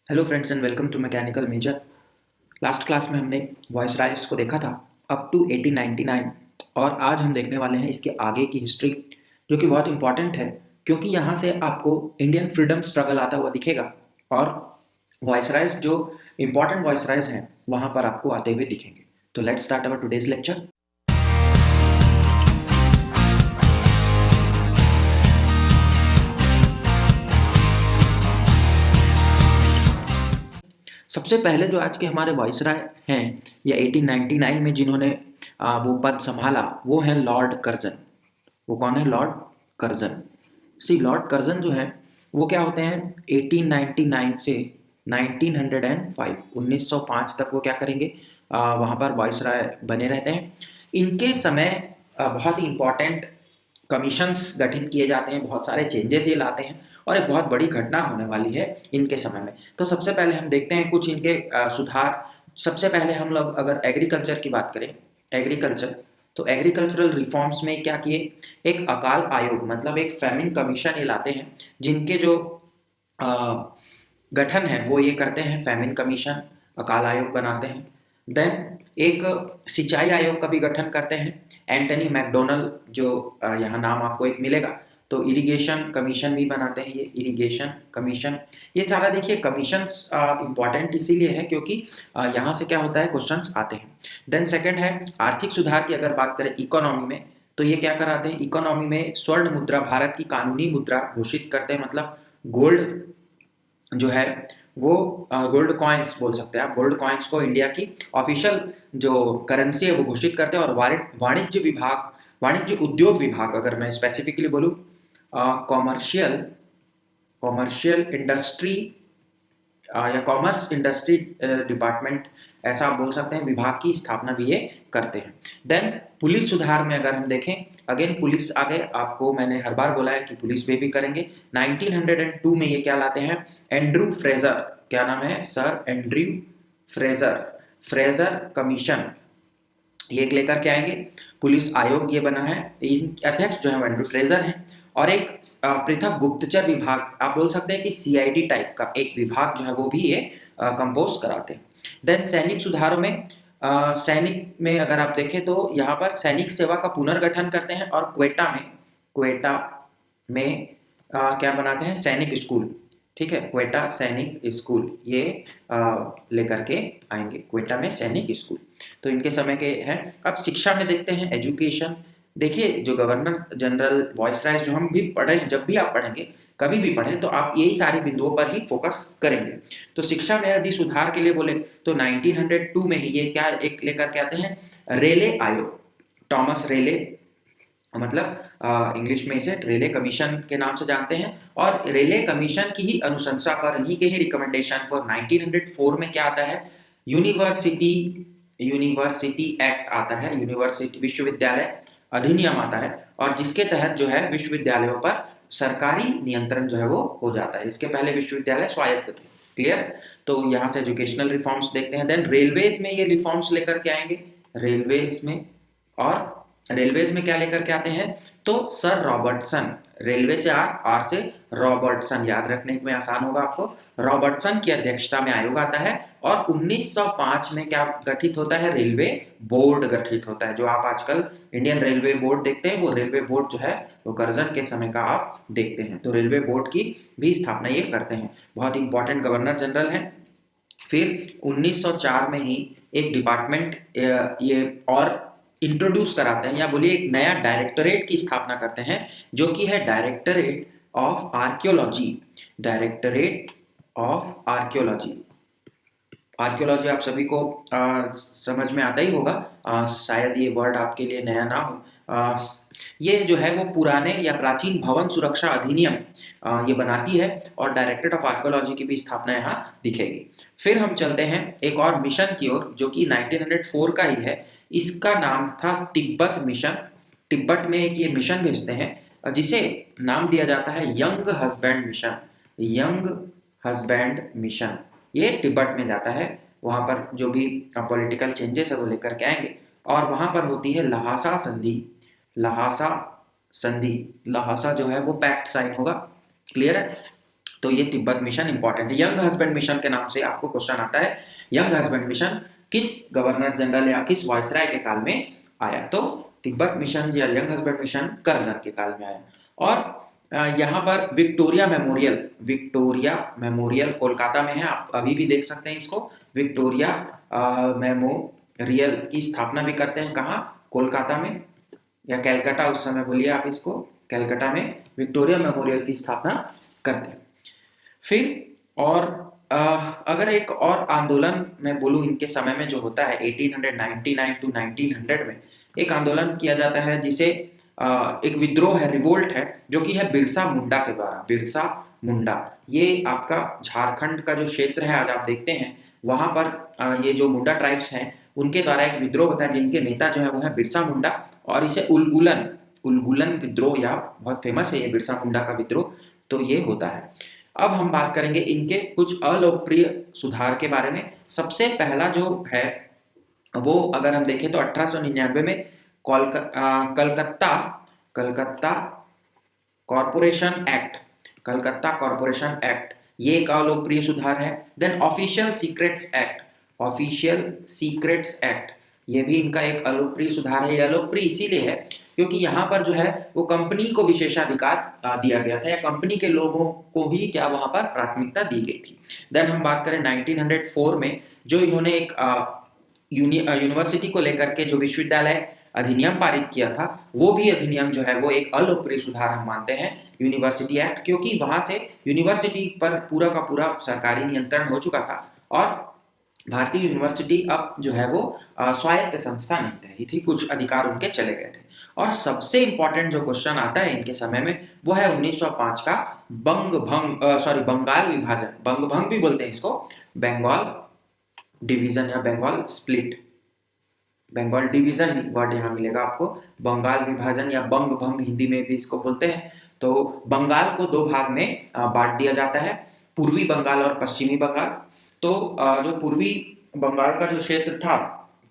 Hello friends and welcome to mechanical major. Last class में हमने voice rights को देखा था अप टू 1899 और आज हम देखने वाले हैं इसके आगे की हिस्ट्री, जो कि बहुत इंपॉर्टेंट है क्योंकि यहाँ से आपको इंडियन फ्रीडम स्ट्रगल आता हुआ दिखेगा और वॉइस राइट्स जो इंपॉर्टेंट वॉइस राइट्स हैं वहाँ पर आपको आते हुए दिखेंगे। तो let's start our today's lecture. सबसे पहले जो आज के हमारे वाइसराय हैं या 1899 में जिन्होंने वो पद संभाला वो है लॉर्ड कर्जन। वो कौन है? Lord Curzon. लॉर्ड कर्जन जो है वो क्या होते हैं 1899 से 1905 1905 तक वो क्या करेंगे, वहाँ पर वाइसराय बने रहते हैं। इनके समय बहुत ही इंपॉर्टेंट कमीशंस गठित किए जाते हैं, बहुत सारे चेंजेस ये लाते हैं और एक बहुत बड़ी घटना होने वाली है इनके समय में। तो सबसे पहले हम देखते हैं कुछ इनके सुधार। सबसे पहले हम लोग अगर एग्रीकल्चर की बात करें, एग्रीकल्चर, तो एग्रीकल्चरल रिफॉर्म्स में क्या किए, एक अकाल आयोग मतलब एक फैमिन कमीशन ये लाते हैं, जिनके जो गठन है वो ये करते हैं फैमिन कमीशन, अकाल आयोग बनाते हैं। देन एक सिंचाई आयोग का भी गठन करते हैं, एंटनी मैकडोनल जो यहाँ नाम आपको एक मिलेगा। तो इरिगेशन कमीशन भी बनाते हैं, ये इरिगेशन कमीशन। ये सारा देखिए कमीशंस इंपॉर्टेंट इसीलिए है क्योंकि यहाँ से क्या होता है, क्वेश्चंस आते हैं। देन सेकंड है आर्थिक सुधार की अगर बात करें इकोनॉमी में, तो ये क्या कराते हैं, इकोनॉमी में स्वर्ण मुद्रा भारत की कानूनी मुद्रा घोषित करते हैं, मतलब गोल्ड जो है वो गोल्ड कॉइन्स बोल सकते हैं आप, गोल्ड कॉइन्स को इंडिया की ऑफिशियल जो करेंसी है वो घोषित करते हैं। और वाणिज्य विभाग, वाणिज्य उद्योग विभाग अगर मैं स्पेसिफिकली बोलूँ, कॉमर्शियल कॉमर्शियल इंडस्ट्री या कॉमर्स इंडस्ट्री डिपार्टमेंट ऐसा आप बोल सकते हैं, विभाग की स्थापना भी ये करते हैं। देन पुलिस सुधार में अगर हम देखें, अगेन पुलिस आगे आपको मैंने हर बार बोला है कि पुलिस पे भी करेंगे। 1902 में ये क्या लाते हैं, एंड्रू फ्रेजर, क्या नाम है, sir Andrew Fraser, Fraser commission ये लेकर के आएंगे। पुलिस आयोग ये बना है, इन अध्यक्ष जो है एंड्रू फ्रेजर हैं। और एक पृथक गुप्तचर विभाग आप बोल सकते हैं कि सीआईडी टाइप का एक विभाग जो है वो भी ये कंपोज कराते हैं। देन सैनिक सुधारों में सैनिक में अगर आप देखें तो यहाँ पर सैनिक सेवा का पुनर्गठन करते हैं और क्वेटा में क्या बनाते हैं, सैनिक स्कूल। ठीक है, क्वेटा सैनिक स्कूल ये लेकर के आएंगे, क्वेटा में सैनिक स्कूल। तो इनके समय के हैं। अब शिक्षा में देखते हैं, एजुकेशन। देखिए जो गवर्नर जनरल वॉइसराय जो हम भी पढ़े हैं, जब भी आप पढ़ेंगे कभी भी पढ़ें तो आप यही सारी बिंदुओं पर ही फोकस करेंगे। तो शिक्षा में यदि सुधार के लिए बोले तो 1902 में ही ये क्या एक लेकर के आते हैं, रेले आयोग, टॉमस रेले, मतलब इंग्लिश में इसे रेले कमीशन के नाम से जानते हैं। और रेले कमीशन की ही अनुशंसा पर, इन्हीं के ही रिकमेंडेशन पर 1904 में क्या आता है, यूनिवर्सिटी यूनिवर्सिटी एक्ट आता है, यूनिवर्सिटी विश्वविद्यालय अधिनियम आता है, और जिसके तहत जो है विश्वविद्यालयों पर सरकारी नियंत्रण जो है वो हो जाता है। इसके पहले विश्वविद्यालय स्वायत्त थे। क्लियर? तो यहाँ से एजुकेशनल रिफॉर्म्स देखते हैं। देन रेलवेज में ये रिफॉर्म्स लेकर के आएंगे, रेलवेज में। और रेलवेज में क्या लेकर के आते हैं, तो सर रॉबर्टसन, रेलवे से आर से रॉबर्टसन, याद रखने में आसान होगा आपको, रॉबर्टसन की अध्यक्षता में आयोग आता है। और 1905 में क्या गठित होता है, रेलवे बोर्ड गठित होता है। जो आप आजकल इंडियन रेलवे बोर्ड देखते हैं वो रेलवे बोर्ड जो है वो कर्जन के समय का आप देखते हैं। तो रेलवे बोर्ड की भी स्थापना ये करते हैं, बहुत इंपॉर्टेंट गवर्नर जनरल हैं। फिर 1904 में ही एक डिपार्टमेंट ये और इंट्रोड्यूस कराते हैं, या बोलिए एक नया डायरेक्टोरेट की स्थापना करते हैं, जो कि है directorate of archaeology, directorate of archaeology. Archaeology आप सभी को समझ में आता ही होगा, शायद ये वर्ड आपके लिए नया ना हो। ये जो है वो पुराने या प्राचीन भवन सुरक्षा अधिनियम ये बनाती है, और डायरेक्टरेट ऑफ आर्कियोलॉजी की भी स्थापना यहाँ दिखेगी। फिर हम चलते हैं एक और मिशन की ओर, जो कि 1904 का ही है। इसका नाम था तिब्बत मिशन। तिब्बत में एक ये मिशन भेजते हैं जिसे नाम दिया जाता है young husband mission, young husband mission. ये तिब्बत में जाता है, वहाँ पर जो भी पॉलिटिकल चेंजेस है वो लेकर के आएंगे। और वहाँ पर होती है लहासा संधि, लहासा संधि, लहासा जो है वो पैक्ट साइन होगा। क्लियर है? तो ये तिब्बत मिशन इंपॉर्टेंट है। यंग हस्बैंड मिशन के नाम से आपको क्वेश्चन आता है, यंग हस्बैंड मिशन किस गवर्नर जनरल या किस वायसराय के काल में आया? तो तिब्बत मिशन या यंग हस्बैंड मिशन कर्जन के काल में आया। और यहाँ पर विक्टोरिया मेमोरियल कोलकाता में है, आप अभी भी देख सकते हैं इसको। विक्टोरिया मेमोरियल की स्थापना भी करते हैं कहाँ? कोलकाता में या कैलकाटा, उस समय बोलिए आप इसको, कैलकाटा में विक्टोरिया मेमोरियल की स्थापना करते हैं। फिर और अगर एक और आंदोलन मैं बोलूँ इनके समय में जो होता है 1899 टू 1900 में एक आंदोलन किया जाता है जिसे एक विद्रोह है, रिवोल्ट है, जो कि है बिरसा मुंडा के द्वारा। बिरसा मुंडा ये आपका झारखंड का जो क्षेत्र है, आज आप देखते हैं वहां पर ये जो मुंडा ट्राइब्स हैं उनके द्वारा एक विद्रोह होता है, जिनके नेता जो है वो है बिरसा मुंडा, और इसे उलगुलन विद्रोह या बहुत फेमस है ये बिरसा मुंडा का विद्रोह, तो ये होता है। अब हम बात करेंगे इनके कुछ अलोकप्रिय सुधार के बारे में। सबसे पहला जो है वो अगर हम देखें तो 1899 में Calcutta corporation act, Calcutta corporation act, ये एक अलोकप्रिय सुधार है। देन ऑफिशियल सीक्रेट्स एक्ट, ये भी इनका एक अलोकप्रिय सुधार है। ये अलोकप्रिय इसीलिए है क्योंकि यहाँ पर जो है वो कंपनी को विशेषाधिकार दिया गया था, या कंपनी के लोगों को ही क्या वहां पर प्राथमिकता दी गई थी। देन हम बात करें 1904 में जो इन्होंने एक यूनिवर्सिटी को लेकर के जो विश्वविद्यालय अधिनियम पारित किया था, वो भी अधिनियम जो है वो एक अलोकप्रिय सुधार हम मानते हैं, यूनिवर्सिटी एक्ट, क्योंकि वहां से यूनिवर्सिटी पर पूरा का पूरा सरकारी नियंत्रण हो चुका था और भारतीय यूनिवर्सिटी अब जो है वो स्वायत्त संस्था नहीं रही थी, कुछ अधिकार उनके चले गए थे। और सबसे इंपॉर्टेंट जो क्वेश्चन आता है इनके समय में वो है 1905 का बंगाल विभाजन, बंग भंग भी बोलते हैं इसको, बंगाल डिवीजन या Bengal split, Bengal division word यहाँ मिलेगा आपको, बंगाल विभाजन या बंग भंग हिंदी में भी इसको बोलते हैं। तो बंगाल को दो भाग में बांट दिया जाता है, पूर्वी बंगाल और पश्चिमी बंगाल। तो जो पूर्वी बंगाल का जो क्षेत्र था,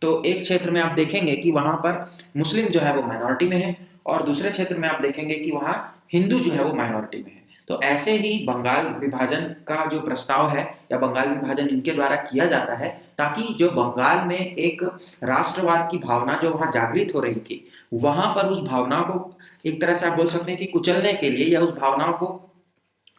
तो एक क्षेत्र में आप देखेंगे कि वहां पर मुस्लिम जो है वो माइनॉरिटी में है, और दूसरे क्षेत्र में आप देखेंगे कि वहां हिंदू जो है वो माइनॉरिटी में है। तो ऐसे ही बंगाल विभाजन का जो प्रस्ताव है या बंगाल विभाजन इनके द्वारा किया जाता है, ताकि जो बंगाल में एक राष्ट्रवाद की भावना जो वहां जागृत हो रही थी, वहां पर उस भावना को एक तरह से आप बोल सकते हैं कि कुचलने के लिए या उस भावनाओं को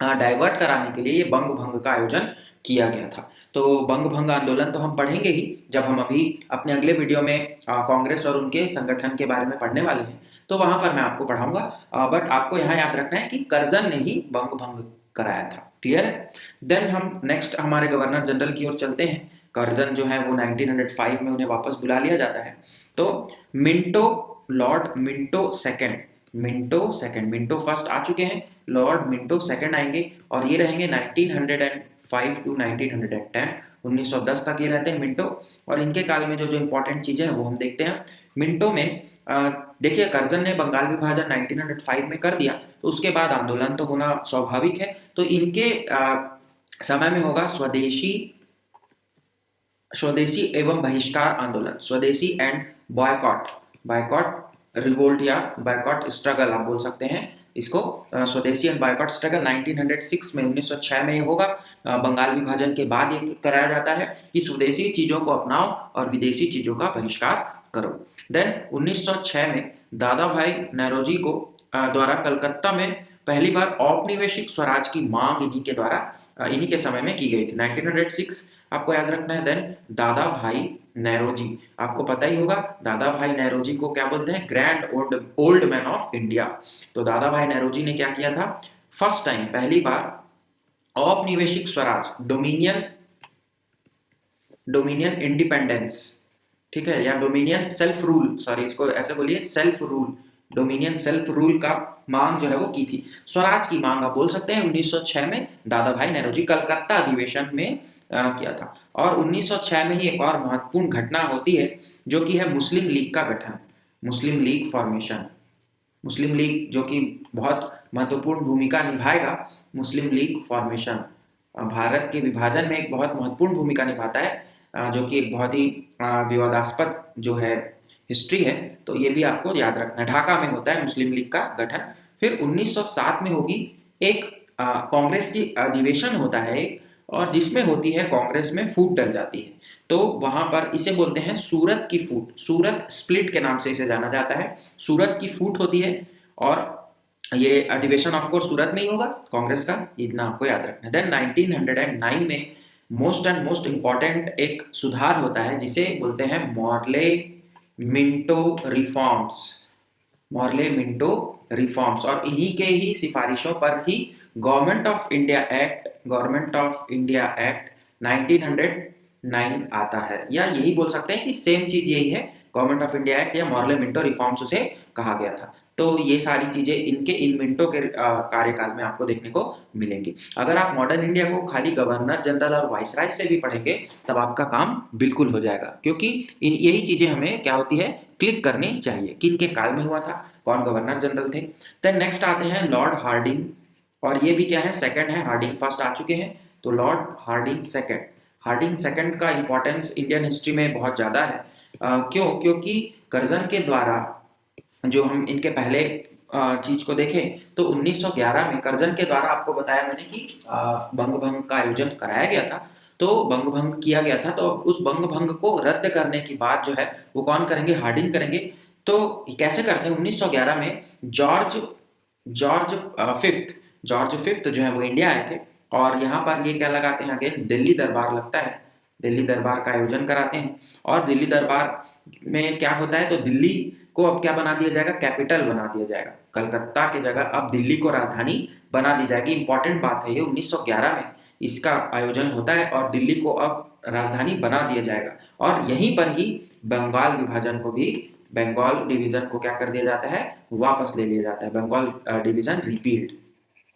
डाइवर्ट कराने के लिए ये बंग भंग का आयोजन किया गया था। तो बंग भंग आंदोलन तो हम पढ़ेंगे ही जब हम अभी अपने अगले वीडियो में कांग्रेस और उनके संगठन के बारे में पढ़ने वाले हैं, तो वहां पर मैं आपको पढ़ाऊंगा। बट आपको यहाँ याद रखना है कि कर्जन ने ही बंग भंग कराया था। क्लियर है? देन हम नेक्स्ट हमारे गवर्नर जनरल की ओर चलते हैं। कर्जन जो है वो 1905 में उन्हें वापस बुला लिया जाता है। तो लॉर्ड मिंटो फर्स्ट आ चुके हैं, लॉर्ड मिंटो सेकंड आएंगे, और ये रहेंगे 1905 टू 1910, 1910 तक ये रहते हैं मिंटो। और इनके काल में जो जो इंपॉर्टेंट चीजें हैं वो हम देखते हैं। मिंटो में देखिए कर्जन ने बंगाल विभाजन 1905 में कर दिया, तो उसके बाद आंदोलन तो होना स्वाभाविक है। तो इनके समय में होगा स्वदेशी एवं बहिष्कार आंदोलन, स्वदेशी एंड बायकॉट रिवोल्ट या बायकॉट स्ट्रगल आप बोल सकते हैं इसको, स्वदेशी एंड बायकॉट स्ट्रगल 1906 में 1906 में ये होगा। बंगाल विभाजन के बाद ये कराया जाता है कि स्वदेशी चीजों को अपनाओ और विदेशी चीजों का बहिष्कार करो। देन 1906 में दादा भाई नौरोजी को द्वारा कलकत्ता में पहली बार औपनिवेशिक स्वराज की मांग इन्हीं के समय में की गई थी, 1906 आपको याद रखना है। देन दादा भाई नौरोजी, आपको पता ही होगा दादा भाई नौरोजी को क्या बोलते हैं, grand old man of India. तो दादा भाई नौरोजी ने क्या किया था, फर्स्ट टाइम पहली बार औपनिवेशिक स्वराज, डोमिनियन इंडिपेंडेंस, ठीक है, या डोमिनियन सेल्फ रूल, सॉरी इसको ऐसे बोलिए self rule, dominion self rule का मांग जो है वो की थी, स्वराज की मांग आप बोल सकते हैं। 1906 में दादा भाई नौरोजी कलकत्ता अधिवेशन में किया था। और 1906 में ही एक और महत्वपूर्ण घटना होती है जो कि है मुस्लिम लीग का गठन, मुस्लिम लीग फॉर्मेशन, मुस्लिम लीग जो कि बहुत महत्वपूर्ण भूमिका निभाएगा। मुस्लिम लीग फॉर्मेशन भारत के विभाजन में एक बहुत महत्वपूर्ण भूमिका निभाता है, जो कि एक बहुत ही विवादास्पद जो है हिस्ट्री है, तो ये भी आपको याद रखना है। ढाका में होता है मुस्लिम लीग का गठन। फिर 1907 में होगी एक कांग्रेस की अधिवेशन होता है और जिसमें होती है कांग्रेस में फूट डल जाती है, तो वहां पर इसे बोलते हैं सूरत की फूट, सूरत स्प्लिट के नाम से इसे जाना जाता है। सूरत की फूट होती है और ये अधिवेशन ऑफ कोर्स सूरत में ही होगा कांग्रेस का, इतना आपको याद रखना है। देन 1909 में मोस्ट एंड मोस्ट इंपॉर्टेंट एक सुधार होता है जिसे बोलते हैं Morley Minto reforms, Morley Minto reforms, और इन्हीं के ही सिफारिशों पर ही गवर्नमेंट ऑफ इंडिया एक्ट 1909 आता है, या यही बोल सकते हैं कि सेम चीज यही है, गवर्नमेंट ऑफ इंडिया एक्ट या मॉर्ले मिंटो रिफॉर्म्स उसे कहा गया था। तो ये सारी चीजें इनके इन मिनटों के कार्यकाल में आपको देखने को मिलेंगी। अगर आप मॉडर्न इंडिया को खाली गवर्नर जनरल और वाइसराय से भी पढ़ेंगे तब आपका काम बिल्कुल हो जाएगा, क्योंकि इन यही चीजें हमें क्या होती है क्लिक करनी चाहिए कि इनके काल में हुआ था, कौन गवर्नर जनरल थे। देन नेक्स्ट आते हैं लॉर्ड हार्डिंग, और ये भी क्या है सेकंड है, हार्डिंग फर्स्ट आ चुके हैं, तो Lord Hardinge second. Hardinge second का इंपॉर्टेंस इंडियन हिस्ट्री में बहुत ज़्यादा है। क्यों? क्योंकि कर्जन के द्वारा जो हम इनके पहले चीज को देखें तो 1911 में कर्जन के द्वारा आपको बताया मैंने कि बंग भंग का आयोजन कराया गया था, तो बंग भंग किया गया था, तो उस बंग भंग को रद्द करने की बात जो है वो कौन करेंगे, हार्डिंग करेंगे। तो कैसे करते हैं, 1911 में George George fifth George fifth जो है वो इंडिया आए थे, और यहाँ पर ये क्या लगाते हैं, आगे दिल्ली दरबार लगता है, दिल्ली दरबार का आयोजन कराते हैं। और दिल्ली दरबार में क्या होता है, तो दिल्ली को अब क्या बना दिया जाएगा, कैपिटल बना दिया जाएगा, कलकत्ता की जगह अब दिल्ली को राजधानी बना दी जाएगी। इंपॉर्टेंट बात है ये, 1911 में इसका आयोजन होता है और दिल्ली को अब राजधानी बना दिया जाएगा, और यहीं पर ही बंगाल विभाजन को भी, बंगाल डिवीजन को क्या कर दिया जाता है, वापस ले लिया जाता है, बंगाल डिवीजन रिपील्ड,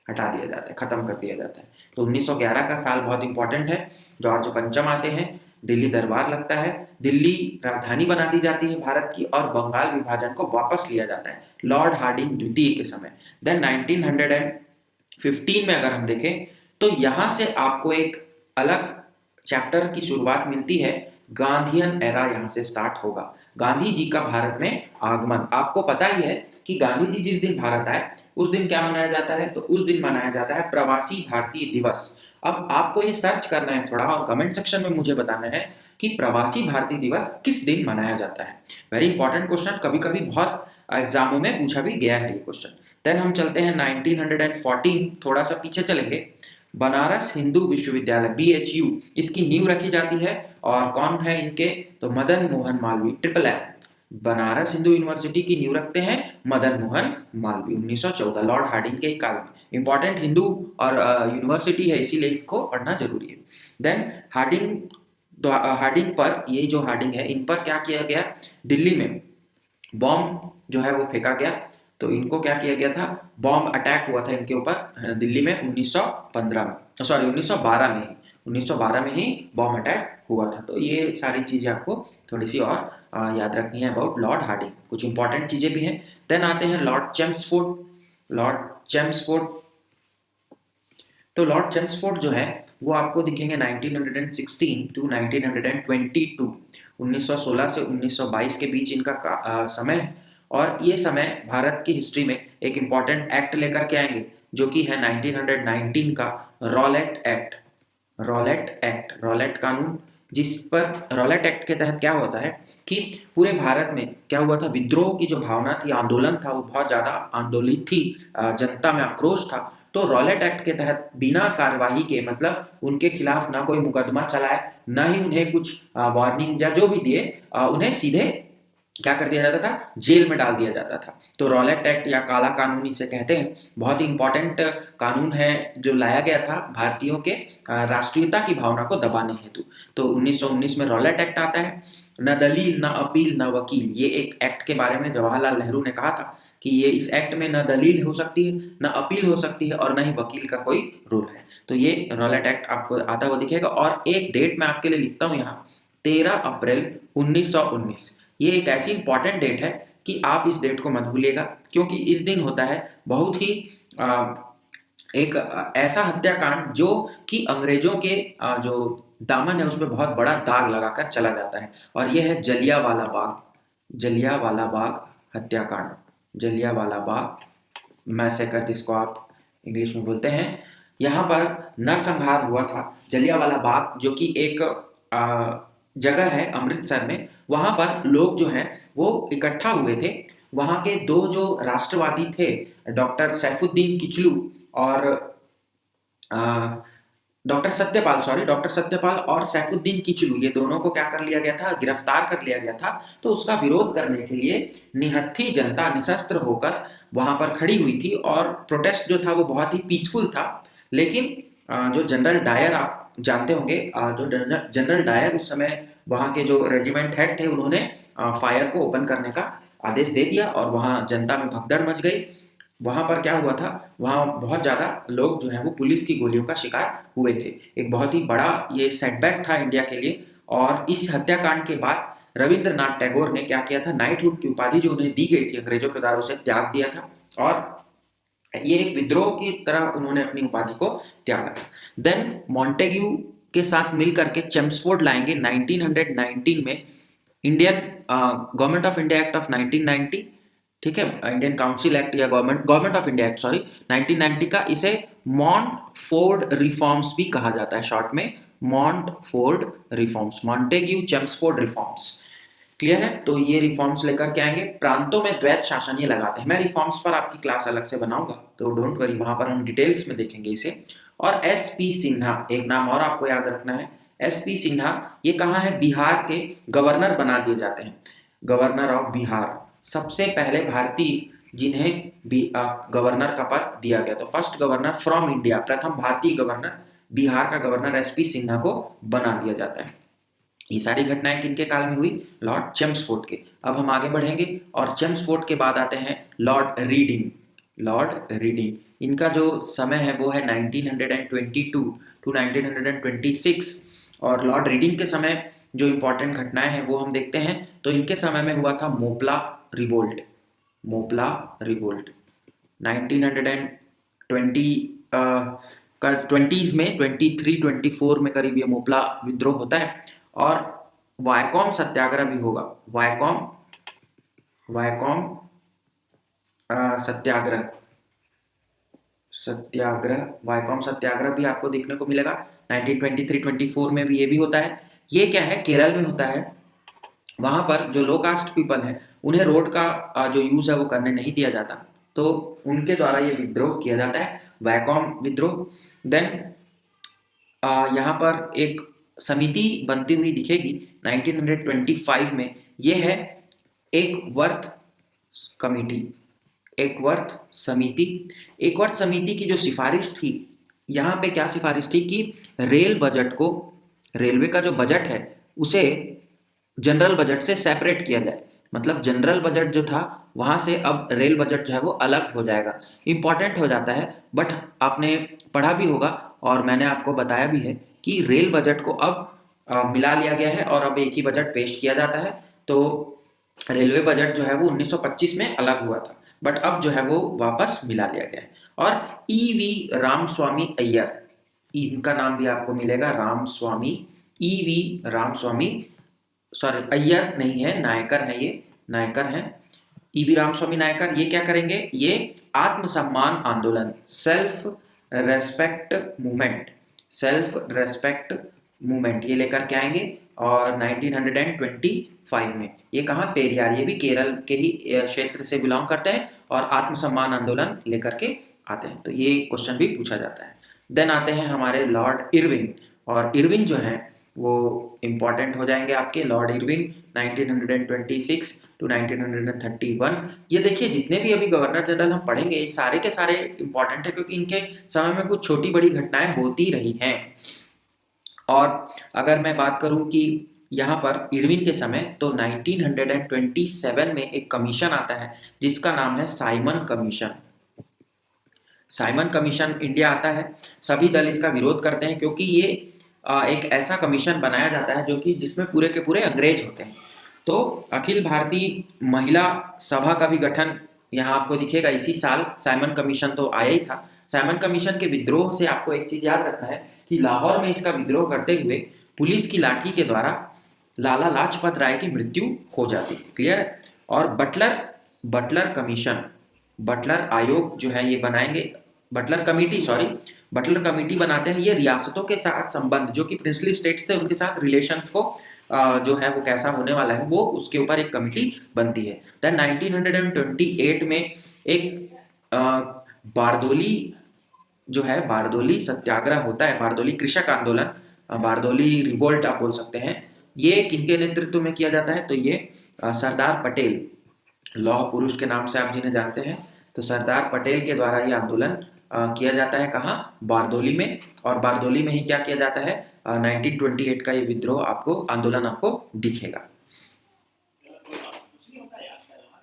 हटा दिया जाता है, खत्म कर दिया जाता है। तो 1911 का साल बहुत इंपॉर्टेंट है। जॉर्ज पंचम आते हैं, दिल्ली दरबार लगता है, दिल्ली राजधानी बना दी जाती है भारत की, और बंगाल विभाजन को वापस लिया जाता है लॉर्ड हार्डिंग द्वितीय के समय। देन 1915 में अगर हम देखें तो यहां से आपको एक अलग चैप्टर की शुरुआत मिलती है, गांधीयन एरा यहां से स्टार्ट होगा। गांधी जी का भारत में आगमन, आपको पता ही है कि गांधी जी जिस दिन भारत आए उस दिन क्या मनाया जाता है, तो उस दिन मनाया जाता है प्रवासी भारतीय दिवस। अब आपको ये सर्च करना है थोड़ा और कमेंट सेक्शन में मुझे बताना है कि प्रवासी भारतीय दिवस किस दिन मनाया जाता है। वेरी इंपॉर्टेंट क्वेश्चन, कभी कभी बहुत एग्जामों में पूछा भी गया है ये क्वेश्चन। देन हम चलते हैं 1914, थोड़ा सा पीछे चलेंगे। बनारस हिंदू विश्वविद्यालय BHU, इसकी नींव रखी जाती है, और कौन है इनके, तो Madan Mohan Malaviya, triple M, Banaras Hindu University की नींव रखते हैं मदन मोहन मालवीय 1914, लॉर्ड हार्डिंग के ही काल में। इंपॉर्टेंट हिंदू और यूनिवर्सिटी है इसीलिए इसको पढ़ना जरूरी है। देन हार्डिंग पर, ये जो हार्डिंग है इन पर क्या किया गया, दिल्ली में बॉम्ब जो है वो फेंका गया, तो इनको क्या किया गया था, बॉम्ब अटैक हुआ था इनके ऊपर दिल्ली में 1915 में, सॉरी 1912 में ही, 1912 में ही बॉम्ब अटैक हुआ था। तो ये सारी चीज़ें आपको थोड़ी सी और याद रखनी है अबाउट लॉर्ड हार्डिंग, कुछ इंपॉर्टेंट चीज़ें भी हैं। देन आते हैं लॉर्ड चेम्सफोर्ड। लॉर्ड चेम्सफोर्ड, तो लॉर्ड चेम्सफोर्ड जो है वो आपको दिखेंगे 1916 टू 1922, 1916 से 1922 के बीच इनका समय है। और ये समय भारत की हिस्ट्री में एक इम्पॉर्टेंट एक्ट लेकर के आएंगे जो कि है 1919 का रॉलेट एक्ट। रॉलेट कानून, जिस पर रॉलेट एक्ट के तहत क्या होता है कि पूरे भारत में क्या हुआ था, विद्रोह की जो भावना थी, आंदोलन था, वो बहुत ज्यादा आंदोलित थी, जनता में आक्रोश था। तो रॉलेट एक्ट के तहत बिना कार्यवाही के, मतलब उनके खिलाफ ना कोई मुकदमा चलाए, ना ही उन्हें कुछ वार्निंग या जो भी दिए, उन्हें सीधे क्या कर दिया जाता था, जेल में डाल दिया जाता था। तो रॉलेट एक्ट या काला कानून इसे कहते हैं, बहुत ही इंपॉर्टेंट कानून है जो लाया गया था भारतीयों के राष्ट्रीयता की भावना को दबाने हेतु। तो 1919 में रॉलेट एक्ट आता है। न दलील, न अपील, न वकील, ये एक एक्ट के बारे में जवाहरलाल नेहरू ने कहा था कि ये इस एक्ट में न दलील हो सकती है, न अपील हो सकती है, और न ही वकील का कोई रोल है। तो ये रॉलेट एक्ट आपको आता हुआ दिखेगा। और एक डेट मैं आपके लिए लिखता हूँ यहाँ, 13 अप्रैल 1919, ये एक ऐसी इंपॉर्टेंट डेट है कि आप इस डेट को मत भूलिएगा, क्योंकि इस दिन होता है बहुत ही एक ऐसा हत्याकांड जो कि अंग्रेजों के जो दामन है उसमें बहुत बड़ा दाग लगाकर चला जाता है, और यह है जलियांवाला बाग हत्याकांड, जलियांवाला बाग मैसेकर, जिसको आप इंग्लिश में बोलते हैं। यहाँ पर नरसंहार हुआ था, जलियांवाला बाग, जो कि एक जगह है अमृतसर में। वहाँ पर लोग जो हैं वो इकट्ठा हुए थे। वहाँ के दो जो राष्ट्रवादी थे, डॉक्टर सैफुद्दीन किचलू और डॉक्टर सत्यपाल और सैफुद्दीन किचलू, ये दोनों को क्या कर लिया गया था, गिरफ्तार कर लिया गया था। तो उसका विरोध करने के लिए निहत्थी जनता निशस्त्र होकर वहां पर खड़ी हुई थी और प्रोटेस्ट जो था वो बहुत ही पीसफुल था। लेकिन जो जनरल डायर, आप जानते होंगे, जो जनरल डायर उस समय वहां के जो रेजिमेंट हेड थे, उन्होंने फायर को ओपन करने का आदेश दे दिया और वहां जनता में भगदड़ मच गई। वहां पर क्या हुआ था, वहां बहुत ज़्यादा लोग जो हैं वो पुलिस की गोलियों का शिकार हुए थे। एक बहुत ही बड़ा ये सेटबैक था इंडिया के लिए। और इस हत्याकांड के बाद रविंद्रनाथ टैगोर ने क्या किया था, नाइटहुड की उपाधि जो उन्हें दी गई थी अंग्रेजों के द्वारा, उसे त्याग दिया था और ये एक विद्रोह की तरह उन्होंने अपनी उपाधि को त्यागा था। देन मॉन्टेग्यू के साथ मिलकर के चेम्सफोर्ड लाएंगे 1919 में। Indian government of India act of 1990, ठीक है, इंडियन काउंसिल एक्ट या government of India act, sorry, 1990 का, इसे मॉन्टफोर्ड रिफॉर्म्स भी कहा जाता है, शॉर्ट में Montford reforms, Montagu Chelmsford reforms. Clear है? तो ये रिफॉर्म्स लेकर के आएंगे। प्रांतों में द्वैत शासन ये लगाते हैं। मैं रिफॉर्म्स पर आपकी क्लास अलग से बनाऊंगा, तो डोंट वरी, वहां पर हम डिटेल्स में देखेंगे इसे। और एस पी सिन्हा, एक नाम और आपको याद रखना है, एस पी सिन्हा, ये कहाँ है, बिहार के गवर्नर बना दिए जाते हैं, गवर्नर ऑफ बिहार, सबसे पहले भारतीय जिन्हें भी गवर्नर का पद दिया गया। तो फर्स्ट गवर्नर फ्रॉम इंडिया, प्रथम भारतीय गवर्नर, बिहार का गवर्नर एस पी सिन्हा को बना दिया जाता है। ये सारी घटनाएं किनके काल में हुई, लॉर्ड चेम्सफोर्ड के। अब हम आगे बढ़ेंगे और चेम्सफोर्ड के बाद आते हैं लॉर्ड रीडिंग। लॉर्ड रीडिंग, इनका जो समय है वो है 1922 टू 1926। और लॉर्ड रीडिंग के समय जो इंपॉर्टेंट घटनाएं हैं वो हम देखते हैं। तो इनके समय में हुआ था मोपला रिवोल्ट, मोपला रिवोल्ट 1920 का 20s में, 23-24 में करीब ये मोपला विद्रोह होता है। और वायकॉम सत्याग्रह भी होगा, वायकॉम वायकॉम सत्याग्रह, वायकॉम सत्याग्रह भी आपको देखने को मिलेगा 1923-24 में भी, ये भी होता है। ये क्या है, केरल में होता है। वहां पर जो लो कास्ट पीपल है उन्हें रोड का जो यूज है वो करने नहीं दिया जाता, तो उनके द्वारा ये विद्रोह किया जाता है, वैकॉम विद्रोह। देन यहाँ पर एक समिति बनती हुई दिखेगी 1925 में, ये है एक वर्थ कमेटी, एक वर्थ समिति। एक वर्थ समिति की जो सिफारिश थी, यहाँ पे क्या सिफारिश थी कि रेल बजट को, रेलवे का जो बजट है उसे जनरल बजट से सेपरेट किया जाए। मतलब जनरल बजट जो था वहाँ से अब रेल बजट जो है वो अलग हो जाएगा। इम्पॉर्टेंट हो जाता है, बट आपने पढ़ा भी होगा और मैंने आपको बताया भी है कि रेल बजट को अब मिला लिया गया है और अब एक ही बजट पेश किया जाता है। तो रेलवे बजट जो है वो 1925 में अलग हुआ था, बट अब जो है वो वापस मिला लिया गया है। और ईवी रामस्वामी अय्यर, इनका नाम भी आपको मिलेगा, रामस्वामी, ईवी रामस्वामी, सॉरी अय्यर नहीं है, नायकर है, ये नायकर है, ईवी रामस्वामी नायकर। ये क्या करेंगे, ये आत्मसम्मान आंदोलन, self respect movement, self respect movement, ये लेकर के आएंगे। और 1925 में ये कहाँ, पेरियार, ये भी केरल के ही क्षेत्र से बिलोंग करते हैं और आत्मसम्मान आंदोलन लेकर के आते हैं। तो ये क्वेश्चन भी पूछा जाता है। देन आते हैं हमारे लॉर्ड इरविन, और इरविन जो है वो इंपॉर्टेंट हो जाएंगे आपके, लॉर्ड इरविन 1926 टू 1931। ये देखिए जितने भी अभी गवर्नर जनरल हम पढ़ेंगे ये सारे के सारे इंपॉर्टेंट है, क्योंकि इनके समय में कुछ छोटी बड़ी घटनाएं होती रही हैं। और अगर मैं बात करूं कि यहाँ पर इरविन के समय, तो 1927 में एक कमीशन आता है जिसका नाम है Simon commission. Simon commission India आता है, सभी दल इसका विरोध करते हैं क्योंकि ये एक ऐसा कमीशन बनाया जाता है जो कि जिसमें पूरे के पूरे अंग्रेज होते हैं। तो अखिल भारतीय महिला सभा का भी गठन यहाँ आपको दिखेगा इसी साल। साइमन कमीशन तो आया ही था। साइमन कमीशन के विद्रोह से आपको एक चीज याद रखना है कि लाहौर में इसका विद्रोह करते हुए पुलिस की लाठी के द्वारा लाला लाजपत राय की मृत्यु हो जाती। क्लियर है? और बटलर कमीशन, बटलर आयोग जो है ये बनाएंगे Butler committee, sorry, Butler committee बनाते हैं। ये रियासतों के साथ संबंध, जो कि प्रिंसली स्टेट्स थे उनके साथ रिलेशंस को जो है वो कैसा होने वाला है वो उसके ऊपर एक कमेटी बनती है। देन 1928 में एक बारदोली जो है, बारदोली सत्याग्रह होता है, बारदोली कृषक आंदोलन, बारदोली रिवोल्ट आप बोल सकते हैं। ये किनके नेतृत्व में किया जाता है? तो ये सरदार पटेल, लौह पुरुष के नाम से आप जिन्हें जानते हैं, तो सरदार पटेल के द्वारा ये आंदोलन किया जाता है। कहाँ? बारदोली में। और बारदोली में ही क्या किया जाता है? 1928 का ये विद्रोह आपको, आंदोलन आपको दिखेगा,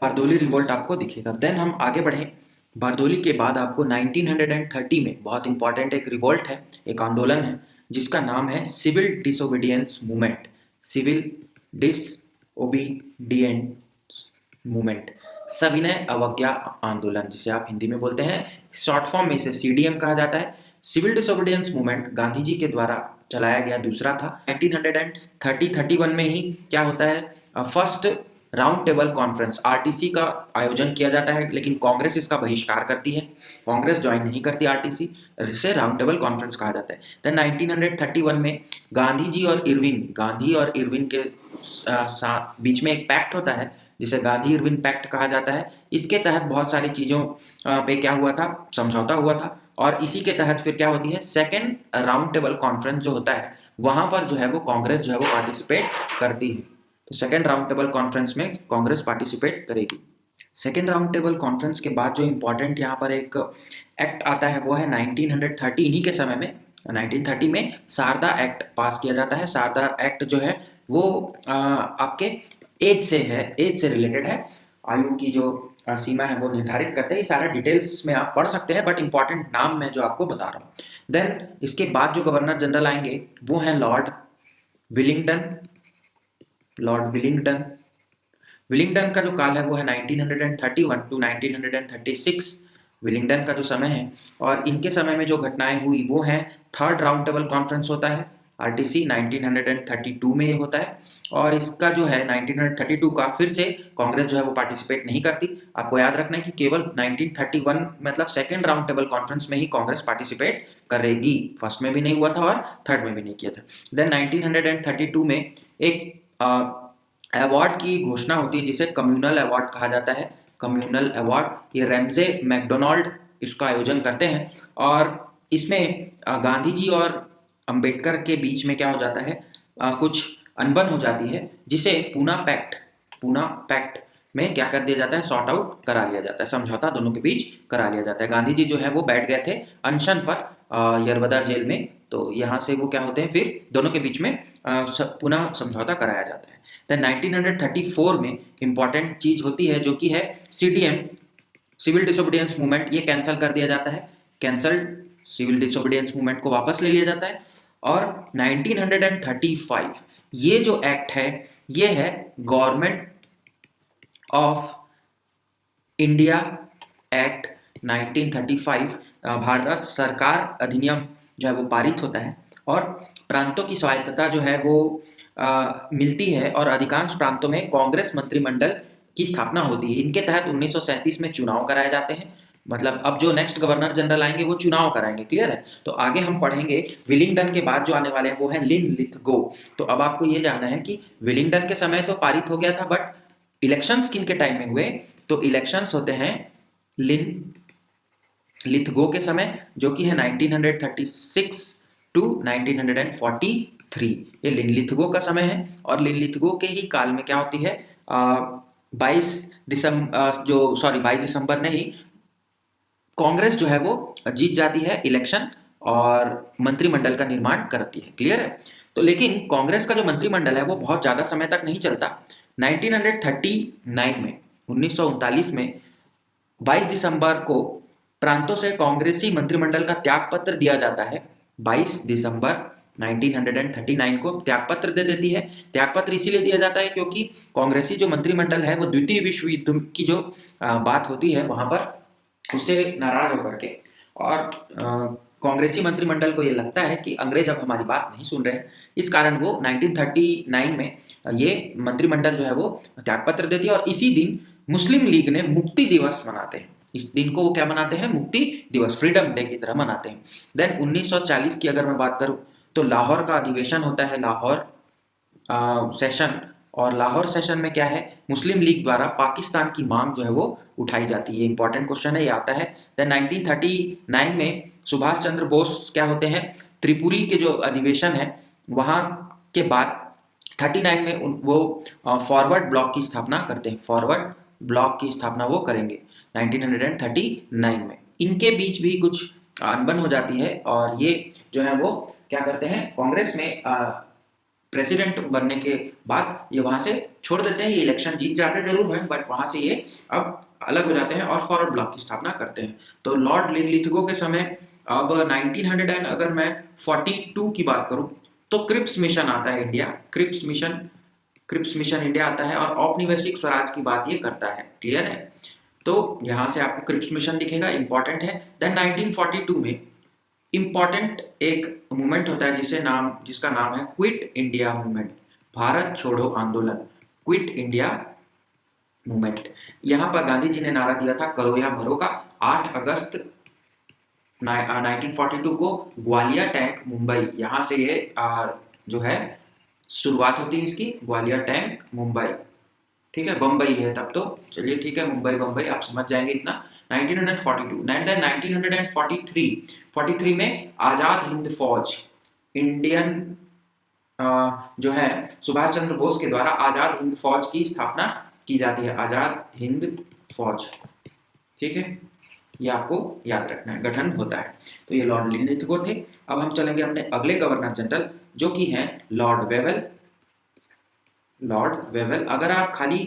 बारदोली रिवोल्ट आपको दिखेगा। देन हम आगे बढ़े। बारदोली के बाद आपको 1930 में बहुत इंपॉर्टेंट एक रिवोल्ट है, एक आंदोलन है, जिसका नाम है civil disobedience movement. Civil disobedience movement, सविनय अवज्ञा आंदोलन, जिसे आप हिंदी में बोलते हैं, शॉर्ट फॉर्म में इसे सीडीएम कहा जाता है। Civil disobedience movement Gandhi ji के द्वारा चलाया गया दूसरा था। 1931 में ही क्या होता है? First round table conference, RTC का आयोजन किया जाता है, लेकिन कांग्रेस इसका बहिष्कार करती है, कांग्रेस ज्वाइन नहीं करती आरटीसी, इसे राउंड टेबल कॉन्फ्रेंस कहा जाता है। देन 1931 में गांधी और इरविन के बीच में एक पैक्ट होता है, जिसे गांधी इरविन पैक्ट कहा जाता है। इसके तहत बहुत सारी चीज़ों पे क्या हुआ था? समझौता हुआ था। और इसी के तहत फिर क्या होती है? सेकेंड राउंड टेबल कॉन्फ्रेंस जो होता है, वहां पर जो है वो कांग्रेस जो है वो पार्टिसिपेट करती है। तो सेकेंड राउंड टेबल कॉन्फ्रेंस में कांग्रेस पार्टिसिपेट करेगी। सेकेंड राउंड टेबल कॉन्फ्रेंस के बाद जो इंपॉर्टेंट यहाँ पर एक एक्ट आता है वो है 1930, इन्हीं के समय में 1930 में सारदा एक्ट पास किया जाता है। सारदा एक्ट जो है वो आपके एज से रिलेटेड है, आयु की जो सीमा है वो निर्धारित करते हैं। ये सारा डिटेल्स में आप पढ़ सकते हैं, बट इंपॉर्टेंट नाम मैं जो आपको बता रहा हूँ। देन इसके बाद जो गवर्नर जनरल आएंगे वो हैं लॉर्ड विलिंगटन। विलिंगटन का जो काल है वो है 1931 टू 1936, विलिंगटन का जो समय है। और इनके समय में जो घटनाएं हुई वो है, थर्ड राउंड टेबल कॉन्फ्रेंस होता है आरटीसी 1932 में ये होता है। और इसका जो है 1932 का फिर से कांग्रेस जो है वो पार्टिसिपेट नहीं करती। आपको याद रखना है कि केवल 1931 मतलब सेकेंड राउंड टेबल कॉन्फ्रेंस में ही कांग्रेस पार्टिसिपेट करेगी, फर्स्ट में भी नहीं हुआ था और थर्ड में भी नहीं किया था। देन 1932 में एक अवार्ड की घोषणा होती है, जिसे कम्युनल अवार्ड कहा जाता है। कम्युनल अवार्ड, ये रैमजे मैकडोनाल्ड इसका आयोजन करते हैं। और इसमें गांधी जी और अंबेडकर के बीच में क्या हो जाता है? कुछ अनबन हो जाती है, जिसे पूना पैक्ट में क्या कर दिया जाता है? सॉर्ट आउट करा लिया जाता है, समझौता दोनों के बीच करा लिया जाता है। गांधी जी जो है वो बैठ गए थे अनशन पर यरवदा जेल में, तो यहाँ से वो क्या होते हैं, फिर दोनों के बीच में पुनः समझौता कराया जाता है। देन 1934 में इंपॉर्टेंट चीज होती है जो कि है सीडीएम, सिविल डिसोबीडियंस मूवमेंट, ये कैंसिल कर दिया जाता है। कैंसल्ड सिविल डिसोबीडियंस मूवमेंट को वापस ले लिया जाता है। और 1935 ये जो एक्ट है ये है government of India act 1935, Bharat सरकार अधिनियम जो है वो पारित होता है। और प्रांतों की स्वायत्तता जो है वो मिलती है, और अधिकांश प्रांतों में कांग्रेस मंत्रिमंडल की स्थापना होती है। इनके तहत 1937 में चुनाव कराए जाते हैं, मतलब अब जो नेक्स्ट गवर्नर जनरल आएंगे वो चुनाव कराएंगे, क्लियर है। तो आगे हम पढ़ेंगे विलिंगडन के बाद जो आने वाले हैं वो है लिनलिथगो। तो अब आपको ये जानना है कि विलिंगडन के समय तो पारित हो गया था, बट इलेक्शंस किन के टाइम में हुए? तो इलेक्शंस होते हैं लिथगो के समय, जो कि है 1936 टू 1943, ये लिथगो का समय है। और लिथगो के ही काल में क्या होती है? 22 दिसंबर नहीं, कांग्रेस जो है वो जीत जाती है इलेक्शन और मंत्रिमंडल का निर्माण करती है, क्लियर है। तो लेकिन कांग्रेस का जो मंत्रिमंडल है वो बहुत ज़्यादा समय तक नहीं चलता। 1939 में 1939 में 22 दिसंबर को प्रांतों से कांग्रेसी मंत्रिमंडल का त्यागपत्र दिया जाता है। 22 दिसंबर 1939 को त्यागपत्र दे देती है। त्यागपत्र इसीलिए दिया जाता है क्योंकि कांग्रेसी जो मंत्रिमंडल है वो द्वितीय विश्व युद्ध की जो बात होती है वहां पर उससे नाराज होकर के, और कांग्रेसी मंत्रिमंडल को ये लगता है कि अंग्रेज अब हमारी बात नहीं सुन रहे हैं, इस कारण वो 1939 में ये मंत्रिमंडल जो है वो त्यागपत्र देती है। और इसी दिन मुस्लिम लीग ने मुक्ति दिवस मनाते हैं। इस दिन को वो क्या मनाते हैं, मुक्ति दिवस, फ्रीडम डे की तरह मनाते हैं। देन 1940 की अगर मैं बात करूं तो लाहौर का अधिवेशन होता है, लाहौर सेशन। और लाहौर सेशन में क्या है, मुस्लिम लीग द्वारा पाकिस्तान की मांग जो है वो उठाई जाती है। ये इंपॉर्टेंट क्वेश्चन है, ये आता है। देन 1939 में सुभाष चंद्र बोस क्या होते हैं, त्रिपुरी के जो अधिवेशन है वहाँ के बाद 39 में वो फॉरवर्ड ब्लॉक की स्थापना करते हैं, फॉरवर्ड ब्लॉक की स्थापना वो करेंगे 1939 में। इनके बीच भी कुछ अनबन हो जाती है और ये जो है वो क्या करते हैं, कांग्रेस में प्रेसिडेंट बनने के बाद ये वहां से छोड़ देते हैं। ये इलेक्शन जीत जाते जरूर हैं बट वहां से ये अब अलग हो जाते हैं और फॉरवर्ड ब्लॉक की स्थापना करते हैं। तो लॉर्ड लिथगो के समय अब 1900 अगर मैं 42 की बात करूं तो क्रिप्स मिशन आता है इंडिया, क्रिप्स मिशन इंडिया आता है और औपनिवेशिक स्वराज की बात ये करता है। क्लियर है, तो यहां से आपको क्रिप्स मिशन दिखेगा, इंपॉर्टेंट है। देन 1942 में इंपॉर्टेंट एक मूवमेंट होता है जिसका नाम है क्विट इंडिया मूवमेंट, भारत छोड़ो आंदोलन, क्विट इंडिया मूवमेंट। यहां पर गांधी जी ने नारा दिया था करो या मरो का। 8 अगस्त 1942 को ग्वालियर टैंक मुंबई, यहां से ये जो है शुरुआत होती है इसकी, ग्वालियर टैंक मुंबई। ठीक है, बम्बई है तब तो, चलिए ठीक है, मुंबई बम्बई आप समझ जाएंगे इतना। 1942 1943 में आजाद हिंद फौज, इंडियन जो है सुभाष चंद्र बोस के द्वारा आजाद हिंद फौज की स्थापना की जाती है, आजाद हिंद फौज। ठीक है, ये आपको याद रखना है, गठन होता है। तो ये लॉर्ड लिथगो थे। अब हम चलेंगे अपने अगले गवर्नर जनरल जो कि हैं लॉर्ड वेवेल। लॉर्ड वेवेल, अगर आप खाली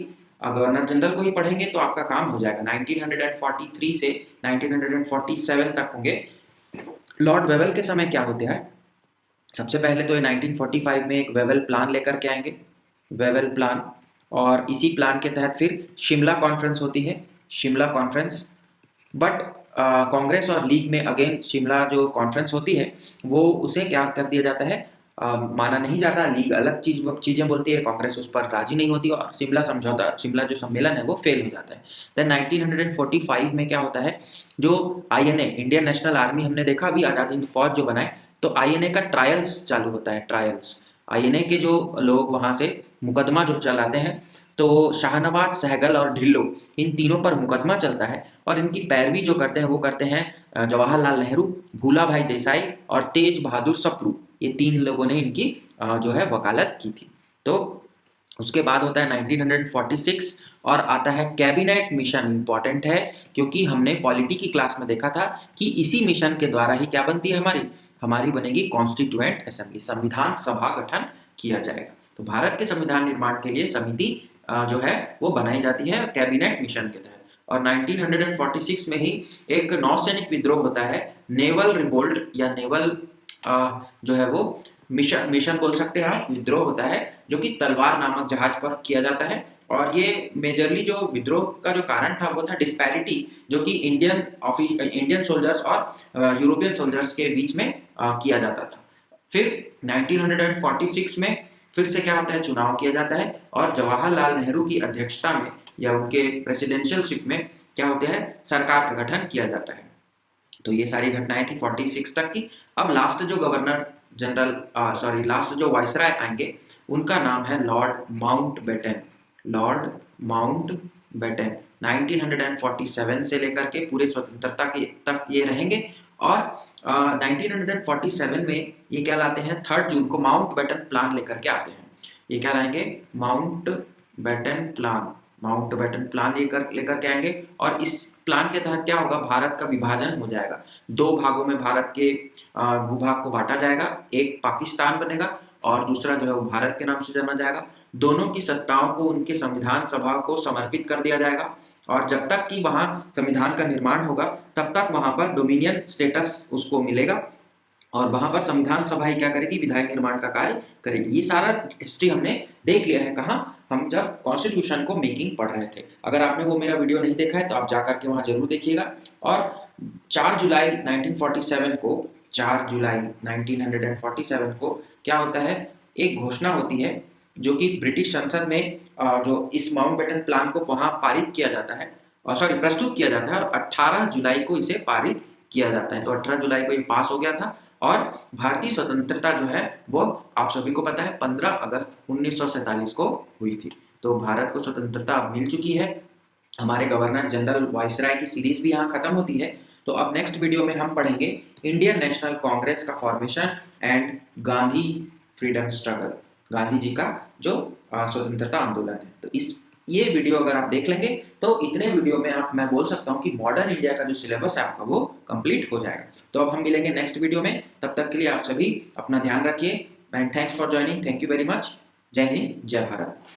गवर्नर जनरल को ही पढ़ेंगे तो आपका काम हो जाएगा। 1943 से 1947 तक होंगे। लॉर्ड वेवेल के समय क्या होता है, सबसे पहले तो ये 1945 में एक वेवेल प्लान लेकर के आएंगे, वेवेल प्लान। और इसी प्लान के तहत फिर शिमला कॉन्फ्रेंस होती है, शिमला कॉन्फ्रेंस। बट कांग्रेस और लीग में अगेन शिमला जो कॉन्फ्रेंस होती है वो उसे क्या कर दिया जाता है, माना नहीं जाता। लीग अलग चीज़ें बोलती है, कांग्रेस उस पर राजी नहीं होती और शिमला समझौता, शिमला जो सम्मेलन है वो फेल हो जाता है। देन 1945 में क्या होता है, जो आईएनए, इंडियन नेशनल आर्मी, हमने देखा अभी आज़ाद हिंद फौज जो बनाए, तो आईएनए का ट्रायल्स चालू होता है, ट्रायल्स। आईएनए के जो लोग वहाँ से मुकदमा जो चलाते हैं, तो शाहनवाज, सहगल और ढिल्लो, इन तीनों पर मुकदमा चलता है और इनकी पैरवी जो करते हैं वो करते हैं जवाहरलाल नेहरू, भूला भाई देसाई और तेज बहादुर सप्रू। ये 3 लोगों ने इनकी जो है वकालत की थी। तो उसके बाद होता है 1946 और आता है कैबिनेट मिशन। इंपॉर्टेंट है क्योंकि हमने पॉलिटी की क्लास में देखा था कि इसी मिशन के द्वारा ही क्या बनती है, हमारी बनेगी कॉन्स्टिट्यूएंट असेंबली, संविधान सभा गठन किया जाएगा। तो भारत के संविधान निर्माण के लिए समिति जो है वो बनाई जाती है कैबिनेट मिशन के तहत। और 1946 में ही एक नौसैनिक विद्रोह होता है, नेवल रिवोल्ट या नेवल जो है वो मिशन बोल सकते हैं आप, विद्रोह होता है जो कि तलवार नामक जहाज पर किया जाता है। और ये मेजरली जो विद्रोह का जो कारण था वो था डिस्पैरिटी, जो कि इंडियन सोल्जर्स और यूरोपियन सोल्जर्स के बीच में किया जाता था। फिर 1946 में फिर से क्या होता है, चुनाव किया जाता है और जवाहरलाल नेहरू की अध्यक्षता में या उनके प्रेसिडेंशियलशिप में क्या होता है, सरकार का गठन किया जाता है। तो ये सारी घटनाएं थी 46 तक की। अब लास्ट जो गवर्नर जनरल लास्ट जो वाइसराय आएंगे उनका नाम है लॉर्ड माउंटबेटन, लॉर्ड माउंटबेटन। 1947 से लेकर के पूरे स्वतंत्रता के तक ये रहेंगे। और 1947 में ये क्या लाते हैं, 3 जून को माउंटबेटन प्लान लेकर के आते हैं। ये क्या लाएंगे, माउंटबेटन प्लान लेकर के आएंगे। और इस प्लान के तहत क्या होगा, भारत का विभाजन हो जाएगा, 2 भागों में भारत के भूभाग को बांटा जाएगा, एक पाकिस्तान बनेगा और दूसरा जो है वो भारत के नाम से जाना जाएगा। दोनों की सत्ताओं को उनके संविधान सभा को समर्पित कर दिया जाएगा और जब तक कि वहां संविधान का निर्माण होगा तब तक वहां पर डोमिनियन स्टेटस उसको मिलेगा और वहां पर संविधान सभा ही क्या करेगी, विधायी निर्माण का कार्य करेगी। ये सारा हिस्ट्री हमने देख लिया है, कहाँ, हम जब कॉन्स्टिट्यूशन को मेकिंग पढ़ रहे थे। अगर आपने वो मेरा वीडियो नहीं देखा है तो आप जाकर के वहां जरूर देखिएगा। और 4 जुलाई 1947 को 4 जुलाई 1947 को क्या होता है, एक घोषणा होती है जो कि ब्रिटिश संसद में जो इस माउंटबेटन प्लान को वहां पारित किया जाता है सॉरी प्रस्तुत किया जाता है और 18 जुलाई को इसे पारित किया जाता है। तो 18 जुलाई को ये पास हो गया था और भारतीय स्वतंत्रता जो है वो आप सभी को पता है 15 अगस्त 1947 को हुई थी। तो भारत को स्वतंत्रता अब मिल चुकी है। हमारे गवर्नर जनरल वायसराय की सीरीज भी यहाँ खत्म होती है। तो अब नेक्स्ट वीडियो में हम पढ़ेंगे इंडियन नेशनल कांग्रेस का formation and Gandhi freedom struggle, Gandhi ji का जो स्वतंत्रता आंदोलन है। तो इस ये वीडियो अगर आप देख लेंगे तो इतने वीडियो में आप मैं बोल सकता हूँ कि मॉडर्न इंडिया का जो सिलेबस है आपका वो कंप्लीट हो जाएगा। तो अब हम मिलेंगे नेक्स्ट वीडियो में, तब तक के लिए आप सभी अपना ध्यान रखिए and thanks for joining, thank you very much. जय हिंद, जय भारत।